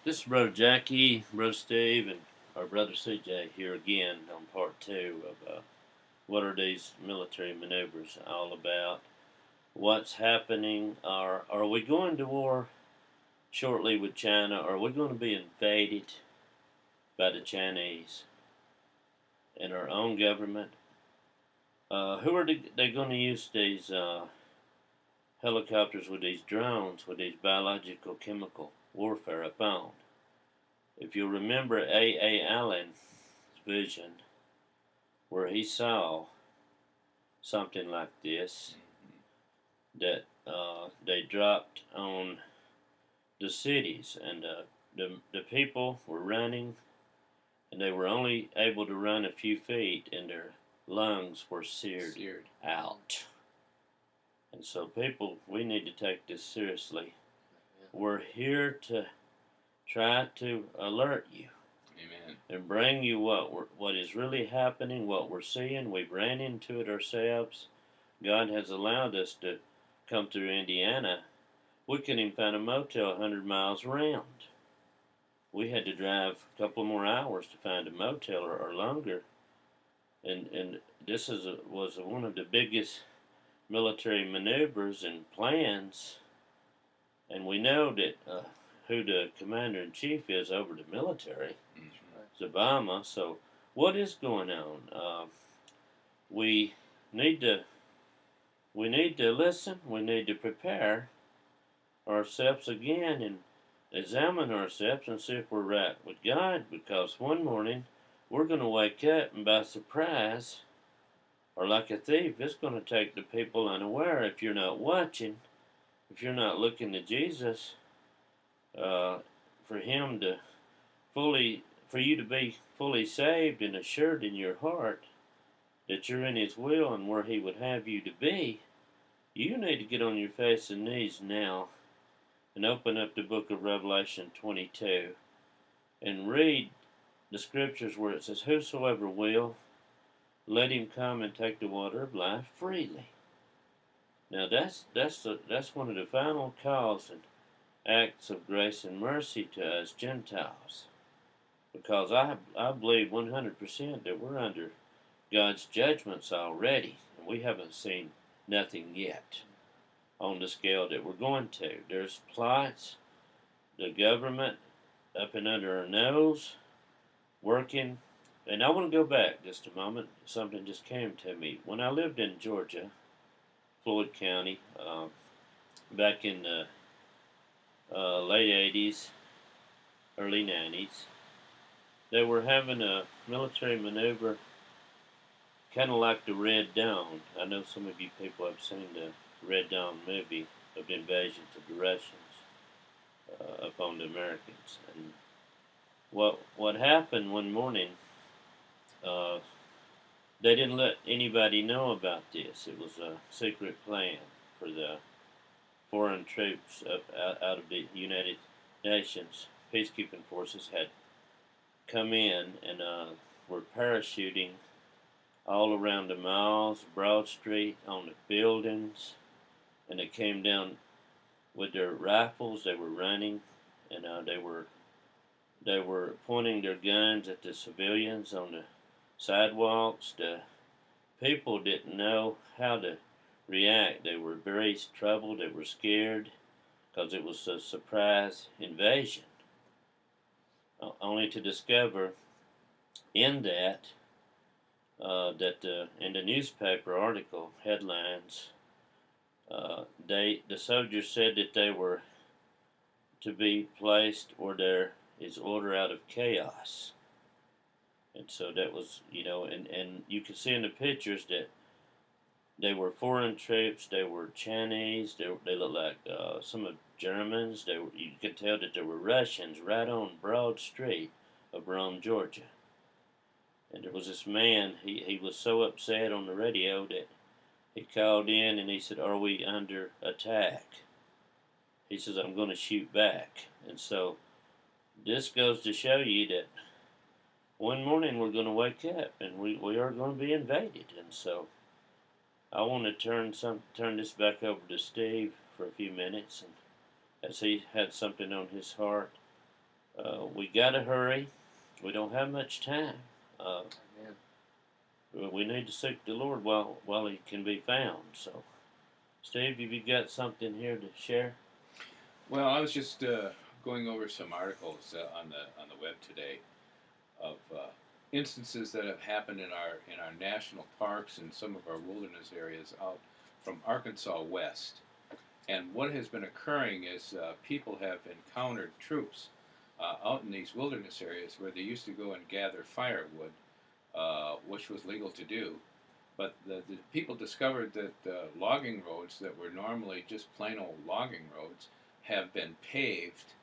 This is Brother Jackie, Brother Steve, and our brother CJ here again on part two of what are these military maneuvers all about? What's happening? Are we going to war shortly with China? Are we going to be invaded by the Chinese and our own government? Who are they going to use these helicopters with these drones with these biological chemical warfare upon? If you remember A. Allen's vision, where he saw something like this, that they dropped on the cities, and the people were running, and they were only able to run a few feet, and their lungs were seared out. And so, people, we need to take this seriously. We're here to try to alert you. Amen. And bring you what is really happening, what we're seeing. We've ran into it ourselves. God has allowed us to come through Indiana. We couldn't even find a motel 100 miles around. We had to drive a couple more hours to find a motel or longer. And this was one of the biggest military maneuvers and plans. And we know that who the commander-in-chief is over the military. It's Obama. So what is going on? We need to listen. We need to prepare ourselves again and examine ourselves and see if we're right with God. Because one morning we're going to wake up and by surprise, or like a thief, it's going to take the people unaware. If you're not watching, if you're not looking to Jesus, for Him to for you to be fully saved and assured in your heart that you're in His will and where He would have you to be, you need to get on your face and knees now and open up the book of Revelation 22 and read the scriptures where it says, "Whosoever will, let him come and take the water of life freely." Now that's one of the final calls and acts of grace and mercy to us Gentiles, because I believe 100% that we're under God's judgments already, and we haven't seen nothing yet on the scale that we're going to. There's plots, the government up and under our nose, working. And I want to go back just a moment. Something just came to me. When I lived in Georgia, Floyd County, back in the late 80s, early 90s, they were having a military maneuver kind of like the Red Dawn. I know some of you people have seen the Red Dawn movie of the invasion of the Russians upon the Americans. And what happened one morning, they didn't let anybody know about this. It was a secret plan for the foreign troops out of the United Nations peacekeeping forces had come in and were parachuting all around the malls, Broad Street, on the buildings, and they came down with their rifles. They were running, and they were pointing their guns at the civilians on the sidewalks. The people didn't know how to react. They were very troubled. They were scared because it was a surprise invasion. Only to discover in that in the newspaper article headlines, the soldiers said that they were to be placed where there is order out of chaos. And so that was, and you can see in the pictures that they were foreign troops. They were Chinese. They looked like some of Germans. You could tell that there were Russians right on Broad Street of Rome, Georgia. And there was this man. He was so upset on the radio that he called in and he said, "Are we under attack?" He says, "I'm going to shoot back." And so this goes to show you that one morning we're going to wake up and we are going to be invaded. And so I want to turn this back over to Steve for a few minutes, and as he had something on his heart We gotta hurry. We don't have much time. Uh, we need to seek the Lord while He can be found. So, Steve, have you got something here to share? Well, I was just going over some articles on the web today of instances that have happened in our national parks and some of our wilderness areas out from Arkansas west. And what has been occurring is people have encountered troops out in these wilderness areas where they used to go and gather firewood, which was legal to do. But the people discovered that logging roads that were normally just plain old logging roads have been paved,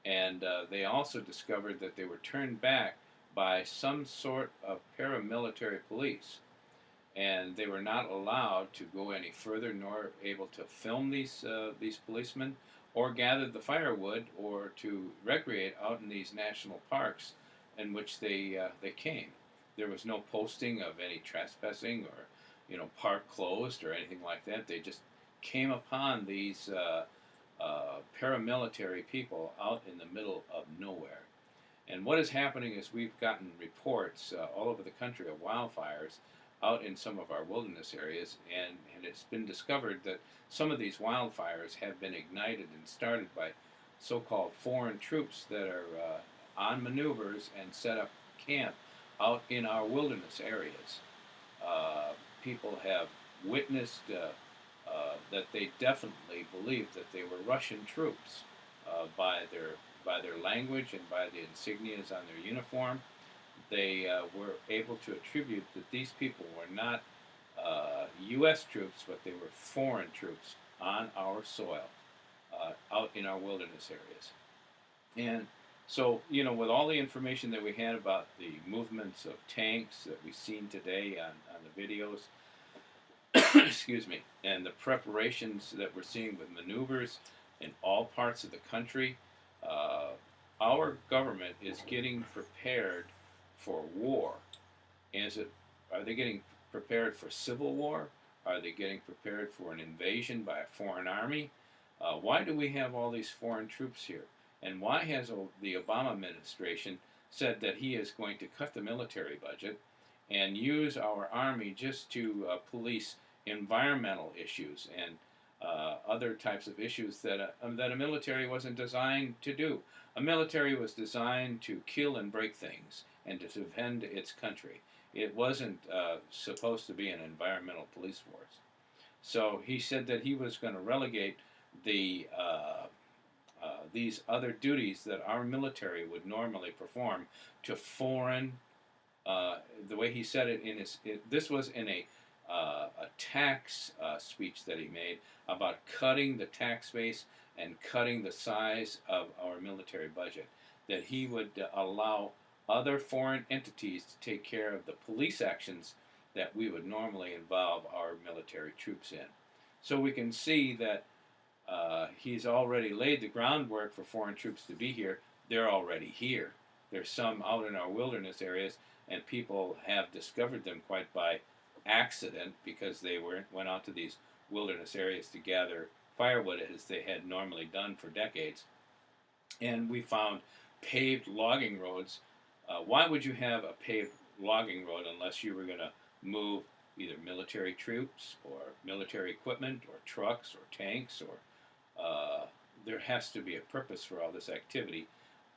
and they also discovered that they were turned back by some sort of paramilitary police, and they were not allowed to go any further, nor able to film these policemen, or gather the firewood, or to recreate out in these national parks in which they came. There was no posting of any trespassing or park closed or anything like that. They just came upon these paramilitary people out in the middle of nowhere. And what is happening is we've gotten reports all over the country of wildfires out in some of our wilderness areas, and it's been discovered that some of these wildfires have been ignited and started by so-called foreign troops that are on maneuvers and set up camp out in our wilderness areas. People have witnessed that they definitely believed that they were Russian troops by their language and by the insignias on their uniform. They were able to attribute that these people were not U.S. troops, but they were foreign troops on our soil, out in our wilderness areas. And so, with all the information that we had about the movements of tanks that we've seen today on the videos, excuse me, and the preparations that we're seeing with maneuvers in all parts of the country, uh, our government is getting prepared for war. And are they getting prepared for civil war? Are they getting prepared for an invasion by a foreign army? Why do we have all these foreign troops here? And why has the Obama administration said that he is going to cut the military budget and use our army just to police environmental issues and other types of issues that a military wasn't designed to do? A military was designed to kill and break things and to defend its country. It wasn't supposed to be an environmental police force. So he said that he was going to relegate the these other duties that our military would normally perform to foreign. The way he said it this was in a tax speech that he made about cutting the tax base and cutting the size of our military budget. That he would allow other foreign entities to take care of the police actions that we would normally involve our military troops in. So we can see that he's already laid the groundwork for foreign troops to be here. They're already here. There's some out in our wilderness areas, and people have discovered them quite by accident because they went out to these wilderness areas to gather firewood as they had normally done for decades. And we found paved logging roads. Why would you have a paved logging road unless you were going to move either military troops or military equipment or trucks or tanks or there has to be a purpose for all this activity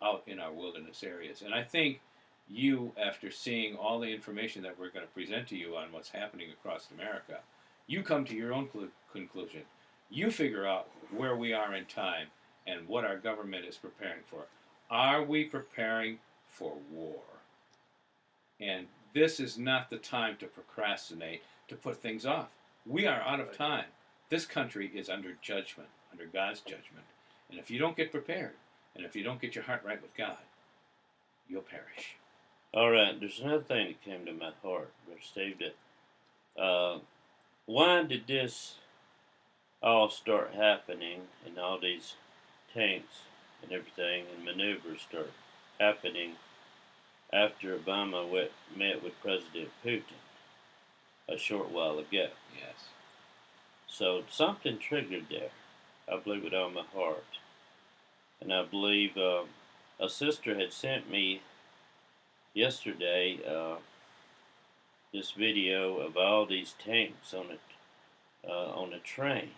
out in our wilderness areas. And I think you, after seeing all the information that we're going to present to you on what's happening across America, you come to your own conclusion. You figure out where we are in time and what our government is preparing for. Are we preparing for war? And this is not the time to procrastinate, to put things off. We are out of time. This country is under judgment, under God's judgment. And if you don't get prepared, and if you don't get your heart right with God, you'll perish. All right, there's another thing that came to my heart, Brother Steve. Why did this all start happening, and all these tanks and everything and maneuvers start happening after Obama met with President Putin a short while ago? Yes. So something triggered there. I believe with all my heart. And I believe a sister had sent me yesterday this video of all these tanks on a train.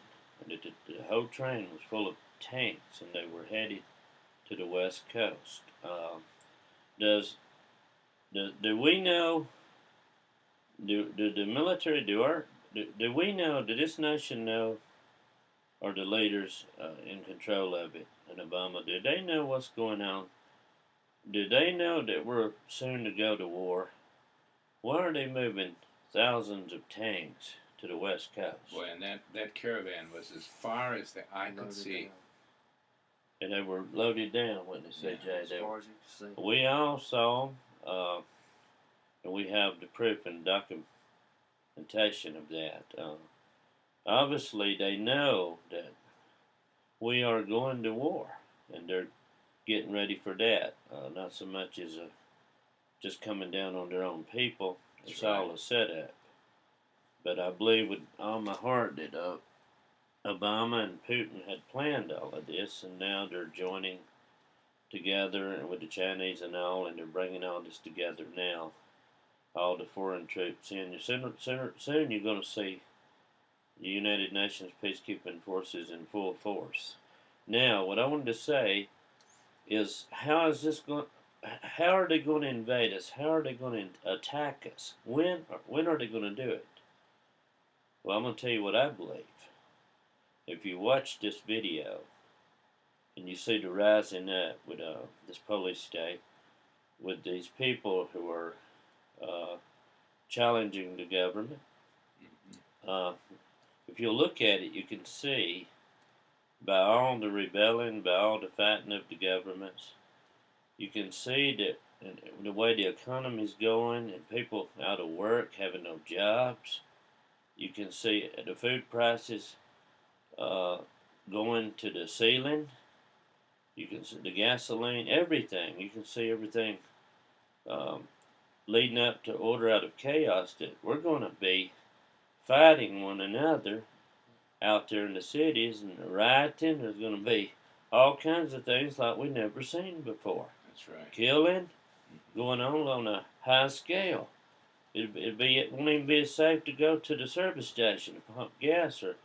And the whole train was full of tanks, and they were headed to the west coast. Does do we know? Do the military do we know? Do this nation know, or the leaders in control of it in Obama? Do they know what's going on? Do they know that we're soon to go to war? Why are they moving thousands of tanks to the west coast? Boy, and that caravan was as far as the eye could see. And they were loaded down, wouldn't they say, Jay? As far as you can see. We all saw them, and we have the proof and documentation of that. Obviously, they know that we are going to war, and they're getting ready for that. Not so much as just coming down on their own people. It's all a setup. But I believe with all my heart that Obama and Putin had planned all of this, and now they're joining together and with the Chinese and all, and they're bringing all this together now. All the foreign troops in. Soon you're going to see the United Nations peacekeeping forces in full force. Now, what I wanted to say is, how is this going? How are they going to invade us? How are they going to attack us? When are they going to do it? Well, I'm going to tell you what I believe. If you watch this video and you see the rising up with this police state, with these people who are challenging the government, if you look at it, you can see by all the rebelling, by all the fighting of the governments, you can see that the way the economy's going and people out of work, having no jobs, you can see the food prices going to the ceiling. You can see the gasoline, everything. You can see everything leading up to order out of chaos, that we're going to be fighting one another out there in the cities, and the rioting. There's going to be all kinds of things like we've never seen before. That's right. Killing going on a high scale. It won't even be safe to go to the service station to pump gas, or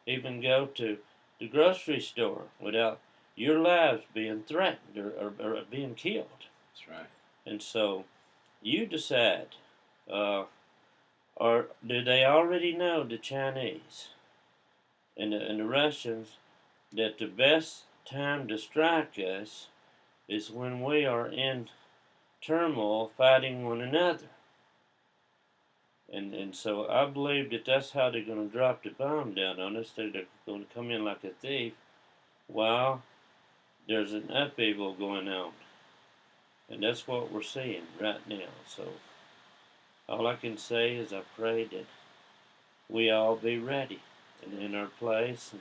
even go to the grocery store without your lives being threatened or being killed. That's right. And so you decide, or do they already know, the Chinese and the Russians, that the best time to strike us is when we are in turmoil fighting one another? And so I believe that that's how they're going to drop the bomb down on us. They're going to come in like a thief while there's an upheaval going on. And that's what we're seeing right now. So all I can say is I pray that we all be ready and in our place and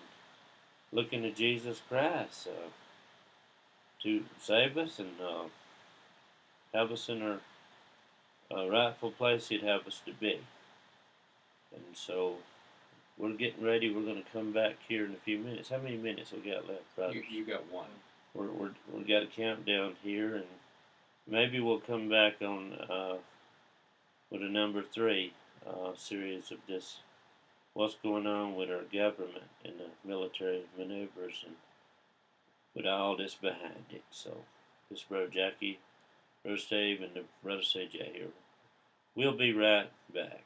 looking to Jesus Christ to save us and have us in our rightful place He'd have us to be. And so we're getting ready. We're going to come back here in a few minutes. How many minutes we got left, brothers? You got one. We got a countdown here, and maybe we'll come back on with a number 3 series of this. What's going on with our government and the military maneuvers, and with all this behind it. So, this Brother Jackie, Brother Steve, and the Brother CJ here. We'll be right back.